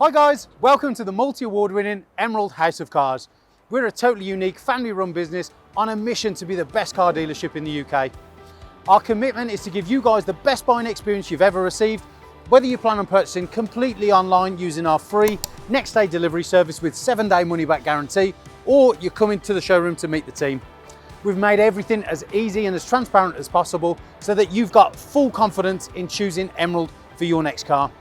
Hi guys, welcome to the multi-award winning Emerald House of Cars. We're a totally unique family run business on a mission to be the best car dealership in the UK. Our commitment is to give you guys the best buying experience you've ever received, whether you plan on purchasing completely online using our free next day delivery service with 7-day money back guarantee, or you're coming to the showroom to meet the team. We've made everything as easy and as transparent as possible so that you've got full confidence in choosing Emerald for your next car.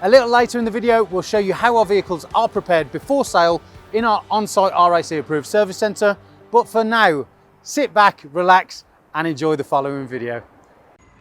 A little later in the video, we'll show you how our vehicles are prepared before sale in our on-site RAC approved service centre. But for now, sit back, relax and enjoy the following video.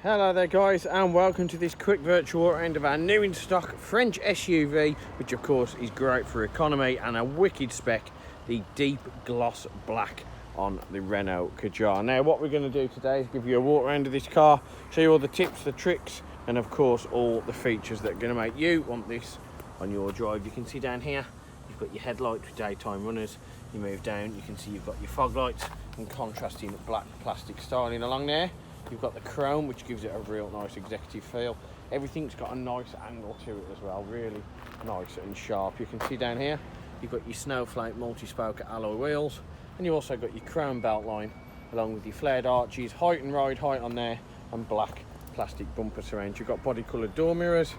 Hello there guys, and welcome to this quick virtual round of our new in stock French SUV, which of course is great for economy, and a wicked spec, the deep gloss black on the Renault Kadjar. Now what we're going to do today is give you a walk around of this car, show you all the tips, the tricks, and of course all the features that are going to make you want this on your drive. You can see down here you've got your headlights with daytime runners. You move down, you can see you've got your fog lights and contrasting black plastic styling along there. You've got the chrome, which gives it a real nice executive feel. Everything's got a nice angle to it as well, really nice and sharp. You can see down here you've got your snowflake multi-spoke alloy wheels, and you've also got your chrome belt line along with your flared arches, height and ride height on there, and black plastic bumper surround. You've got body coloured door mirrors,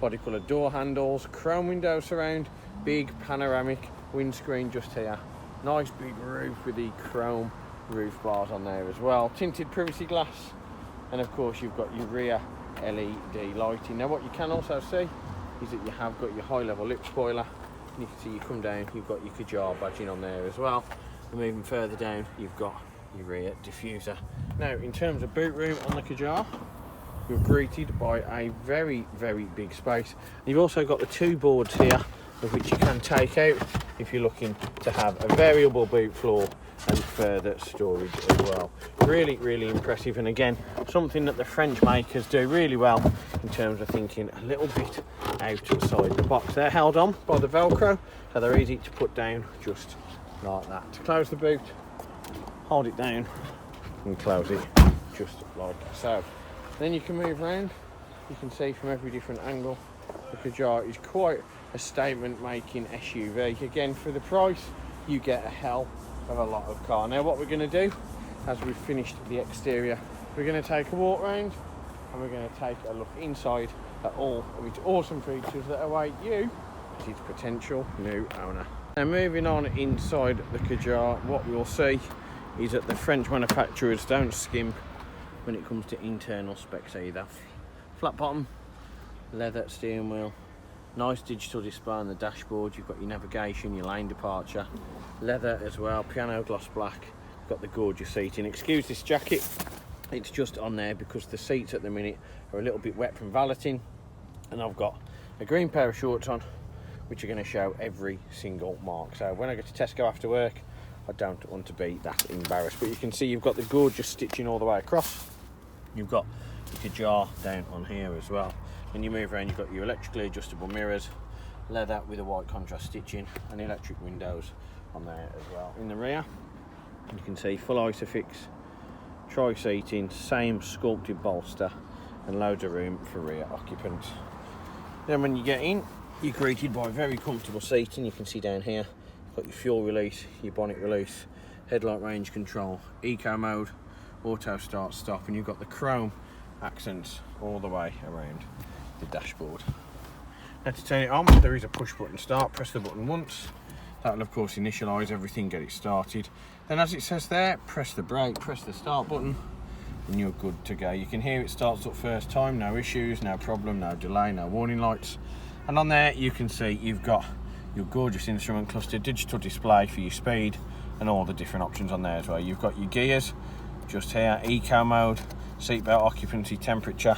body coloured door handles, chrome window surround, big panoramic windscreen just here, nice big roof with the chrome roof bars on there as well, tinted privacy glass, and of course you've got your rear LED lighting. Now what you can also see is that you have got your high level lip spoiler, and you can see you come down, you've got your Kadjar badging on there as well, and moving further down you've got your rear diffuser. Now in terms of boot room on the Kadjar, you're greeted by a very big space. You've also got the two boards here of which you can take out if you're looking to have a variable boot floor and further storage as well. Really impressive, and again something that the French makers do really well in terms of thinking a little bit outside the box. They're held on by the Velcro, so they're easy to put down just like that. To close the boot, hold it down and close it just like so. Then you can move around, you can see from every different angle the Kadjar is quite a statement making SUV. Again, for the price you get a hell of a lot of car. Now what we're going to do, as we've finished the exterior, we're going to take a walk round and we're going to take a look inside at all of its awesome features that await you as its potential new owner. Now moving on inside the Kadjar, what we'll see is that the French manufacturers don't skimp when it comes to internal specs either. Flat bottom, leather steering wheel, nice digital display on the dashboard. You've got your navigation, your lane departure, leather as well, piano gloss black. You've got the gorgeous seating. Excuse this jacket, it's just on there because the seats at the minute are a little bit wet from valeting, and I've got a green pair of shorts on which are going to show every single mark. So when I go to Tesco after work, I don't want to be that embarrassed. But you can see you've got the gorgeous stitching all the way across. You've got the Kadjar down on here as well. When you move around, you've got your electrically adjustable mirrors, leather with a white contrast stitching, and electric windows on there as well. In the rear, you can see full Isofix, tri-seating, same sculpted bolster, and loads of room for rear occupants. Then when you get in, you're greeted by very comfortable seating. You can see down here, you've got your fuel release, your bonnet release, headlight range control, eco mode, auto start stop, and you've got the chrome accents all the way around the dashboard. Now to turn it on, there is a push button start. Press the button once, that will of course initialise everything, get it started. Then as it says there, press the brake, press the start button, and you're good to go. You can hear it starts up first time, no issues, no problem, no delay, no warning lights. And on there you can see you've got your gorgeous instrument cluster, digital display for your speed, and all the different options on there as well. You've got your gears just here, eco mode, seatbelt occupancy, temperature,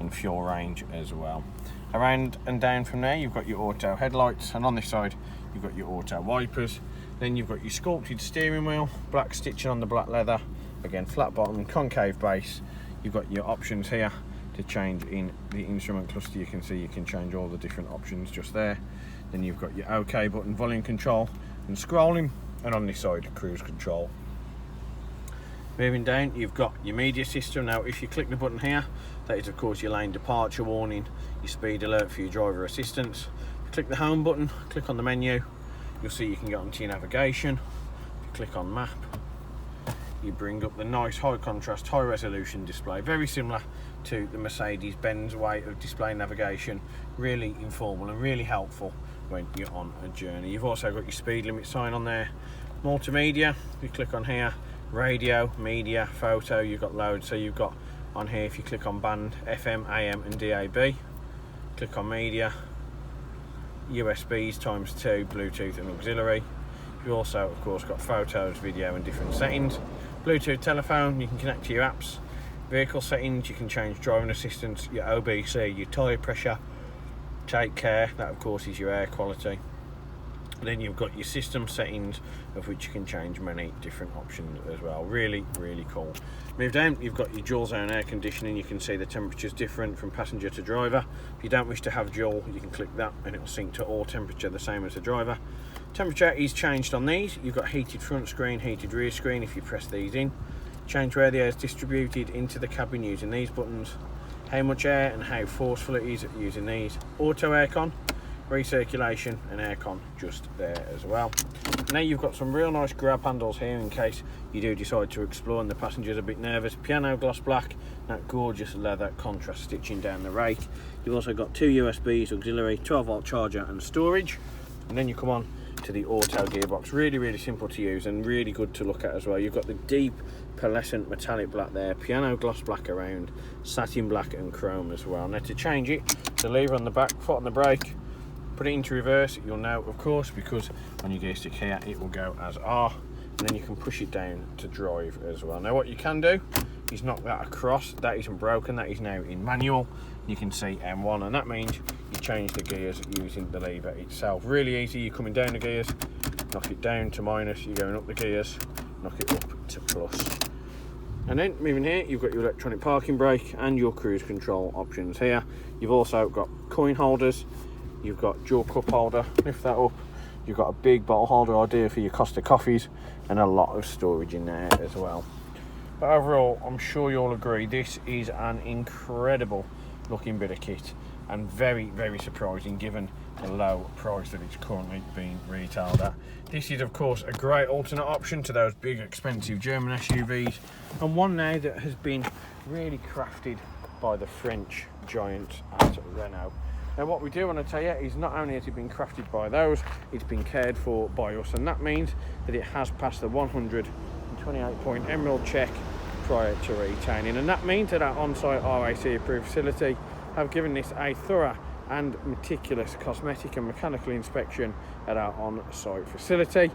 and fuel range as well. Around and down from there you've got your auto headlights, and on this side you've got your auto wipers. Then you've got your sculpted steering wheel, black stitching on the black leather, again flat bottom and concave base. You've got your options here to change in the instrument cluster. You can see you can change all the different options just there. Then you've got your OK button, volume control and scrolling, and on this side cruise control. Moving down, you've got your media system. Now if you click the button here, that is of course your lane departure warning, your speed alert for your driver assistance. Click the home button, click on the menu, you'll see you can get onto your navigation. If you click on map, you bring up the nice high contrast, high resolution display, very similar to the Mercedes-Benz way of display navigation. Really informal and really helpful when you're on a journey. You've also got your speed limit sign on there. Multimedia, if you click on here, radio, media, photo, you've got loads. So you've got on here, if you click on band, FM, AM and DAB, click on media, USBs ×2, Bluetooth and auxiliary. You've also of course got photos, video and different settings. Bluetooth telephone, you can connect to your apps. Vehicle settings, you can change driving assistance, your OBC, your tyre pressure, take care, that of course is your air quality. And then you've got your system settings, of which you can change many different options as well. Really, really cool. Move down, you've got your dual zone air conditioning. You can see the temperature's different from passenger to driver. If you don't wish to have dual, you can click that and it will sync to all temperature the same as the driver. Temperature is changed on these. You've got heated front screen, heated rear screen if you press these in. Change where the air is distributed into the cabin using these buttons. How much air and how forceful it is using these. Auto aircon, recirculation and aircon just there as well. Now you've got some real nice grab handles here in case you do decide to explore and the passenger's a bit nervous. Piano gloss black, that gorgeous leather contrast stitching down the rake. You've also got 2 USBs, auxiliary, 12-volt charger and storage. And then you come on to the auto gearbox. Really, really simple to use and really good to look at as well. You've got the deep pearlescent metallic black there, piano gloss black around, satin black and chrome as well. Now to change it, the lever on the back, foot on the brake, put it into reverse, you'll know of course because on your gear stick here it will go as R, and then you can push it down to drive as well. Now what you can do is knock that across. That isn't broken, that is now in manual. You can see M1 and that means you change the gears using the lever itself. Really easy. You're coming down the gears, knock it down to minus, you're going up the gears, knock it up to plus. And then moving here, you've got your electronic parking brake and your cruise control options here. You've also got coin holders, you've got dual cup holder, lift that up, you've got a big bottle holder idea for your Costa coffees and a lot of storage in there as well. But overall, I'm sure you'll agree, this is an incredible looking bit of kit and very, very surprising given the low price that it's currently being retailed at. This is of course a great alternate option to those big expensive German SUVs, and one now that has been really crafted by the French giants at Renault. Now what we do want to tell you is not only has it been crafted by those, it's been cared for by us, and that means that it has passed the 128-point Emerald check prior to retailing, and that means that our on-site RAC approved facility have given this a thorough and meticulous cosmetic and mechanical inspection at our on-site facility,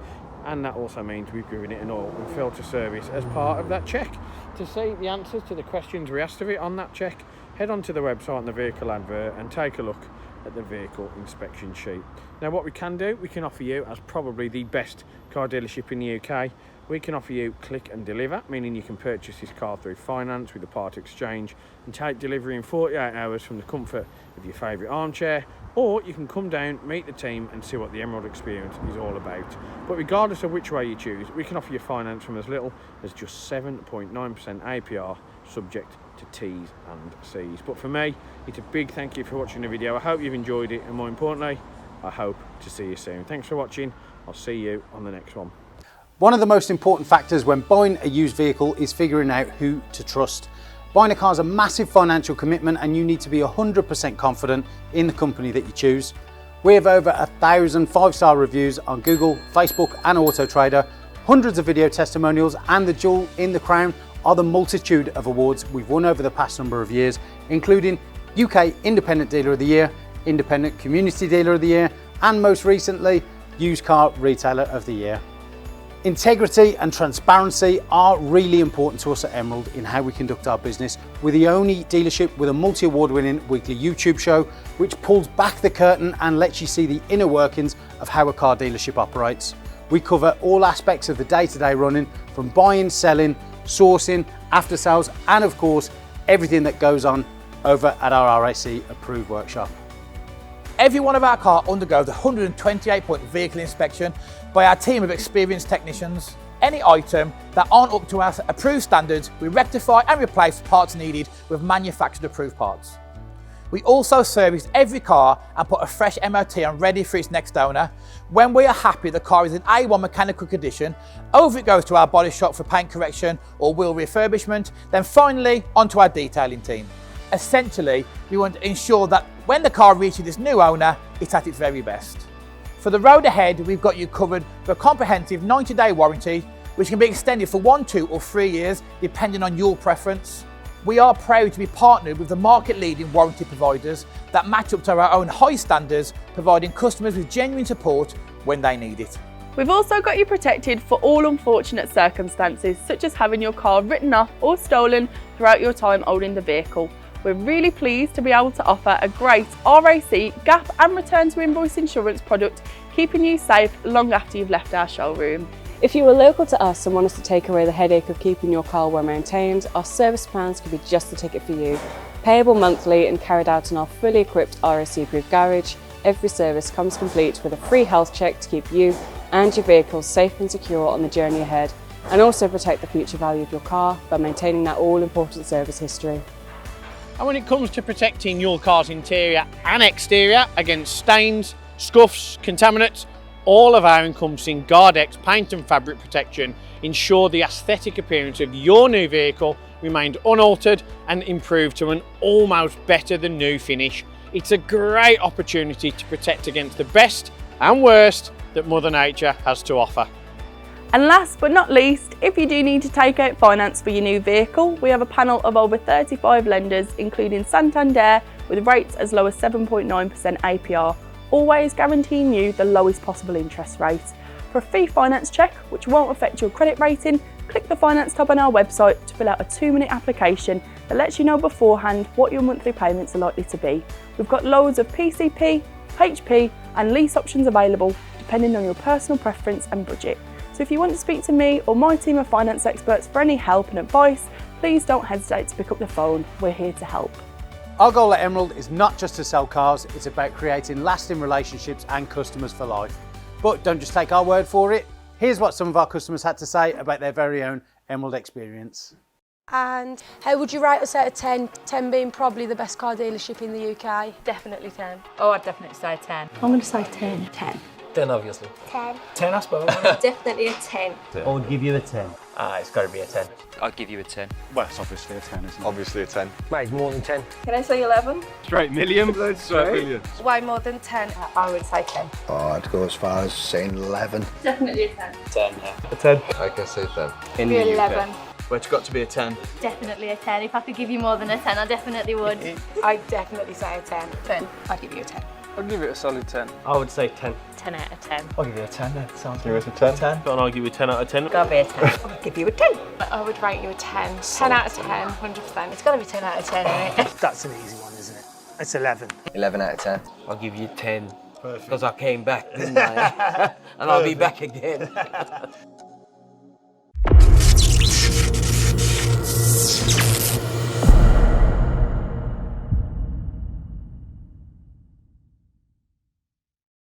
and that also means we've given it an oil and filter service as part of that check. To see the answers to the questions we asked of it on that check, head onto the website on the vehicle advert and take a look at the vehicle inspection sheet. Now what we can do, we can offer you, as probably the best car dealership in the UK, we can offer you click and deliver, meaning you can purchase this car through finance with a part exchange and take delivery in 48 hours from the comfort of your favourite armchair, or you can come down, meet the team and see what the Emerald experience is all about. But regardless of which way you choose, we can offer you finance from as little as just 7.9% APR, subject to T's and C's. But for me, it's a big thank you for watching the video. I hope you've enjoyed it, and more importantly, I hope to see you soon. Thanks for watching. I'll see you on the next one. One of the most important factors when buying a used vehicle is figuring out who to trust. Buying a car is a massive financial commitment and you need to be 100% confident in the company that you choose. We have over 1,000 5-star reviews on Google, Facebook and Auto Trader, hundreds of video testimonials, and the jewel in the crown are the multitude of awards we've won over the past number of years, including UK Independent Dealer of the Year, Independent Community Dealer of the Year, and most recently, Used Car Retailer of the Year. Integrity and transparency are really important to us at Emerald in how we conduct our business. We're the only dealership with a multi-award winning weekly YouTube show which pulls back the curtain and lets you see the inner workings of how a car dealership operates. We cover all aspects of the day-to-day running, from buying, selling, sourcing, after sales, and of course everything that goes on over at our RAC approved workshop. Every one of our cars undergoes a 128-point vehicle inspection by our team of experienced technicians. Any item that aren't up to our approved standards, we rectify and replace parts needed with manufactured approved parts. We also service every car and put a fresh MOT on ready for its next owner. When we are happy the car is in A1 mechanical condition, over it goes to our body shop for paint correction or wheel refurbishment, then finally onto our detailing team. Essentially, we want to ensure that when the car reaches its new owner, it's at its very best. For the road ahead, we've got you covered with a comprehensive 90-day warranty, which can be extended for 1, 2 or 3 years, depending on your preference. We are proud to be partnered with the market-leading warranty providers that match up to our own high standards, providing customers with genuine support when they need it. We've also got you protected for all unfortunate circumstances, such as having your car written off or stolen throughout your time holding the vehicle. We're really pleased to be able to offer a great RAC, gap and return to invoice insurance product, keeping you safe long after you've left our showroom. If you are local to us and want us to take away the headache of keeping your car well maintained, our service plans could be just the ticket for you. Payable monthly and carried out in our fully equipped RAC approved garage, every service comes complete with a free health check to keep you and your vehicle safe and secure on the journey ahead, and also protect the future value of your car by maintaining that all-important service history. And when it comes to protecting your car's interior and exterior against stains, scuffs, contaminants, all of our encompassing Guardex paint and fabric protection ensure the aesthetic appearance of your new vehicle remained unaltered and improved to an almost better than new finish. It's a great opportunity to protect against the best and worst that Mother Nature has to offer. And last but not least, if you do need to take out finance for your new vehicle, we have a panel of over 35 lenders, including Santander, with rates as low as 7.9% APR, always guaranteeing you the lowest possible interest rate. For a free finance check, which won't affect your credit rating, click the finance tab on our website to fill out a 2-minute application that lets you know beforehand what your monthly payments are likely to be. We've got loads of PCP, HP and lease options available, depending on your personal preference and budget. So if you want to speak to me or my team of finance experts for any help and advice, please don't hesitate to pick up the phone. We're here to help. Our goal at Emerald is not just to sell cars, it's about creating lasting relationships and customers for life. But don't just take our word for it. Here's what some of our customers had to say about their very own Emerald experience. And how would you rate us out of 10? 10 being probably the best car dealership in the UK. Definitely 10. Oh, I'd definitely say 10. I'm going to say 10. 10. 10, obviously. 10. 10, I suppose. Definitely a 10. I would give you a 10. It's got to be a 10. I'd give you a 10. Well, it's obviously a 10, isn't it? Obviously a 10. Mate, more than 10. Can I say 11? Straight million. Straight million. Way more than 10. I would say 10. Oh, I'd go as far as saying 11. Definitely a 10. 10, yeah. A 10. I can say 10. In the 11. Well, it's got to be a 10. Definitely a 10. If I could give you more than a 10, I definitely would. I'd definitely say a 10. 10. I'd give you a 10. I'd give it a solid 10. I would say 10. 10 out of 10. I'll give you a 10 then. Sounds Give it a 10. 10. And I'll give you 10 out of 10. Gotta be a 10. I'd give you a 10. I would rate you a 10. 10 out of 10, 100%. It's gotta be 10 out of 10, isn't it? That's an easy one, isn't it? It's 11. 11 out of 10. I'll give you 10. Because I came back, didn't I? And I'll be back again.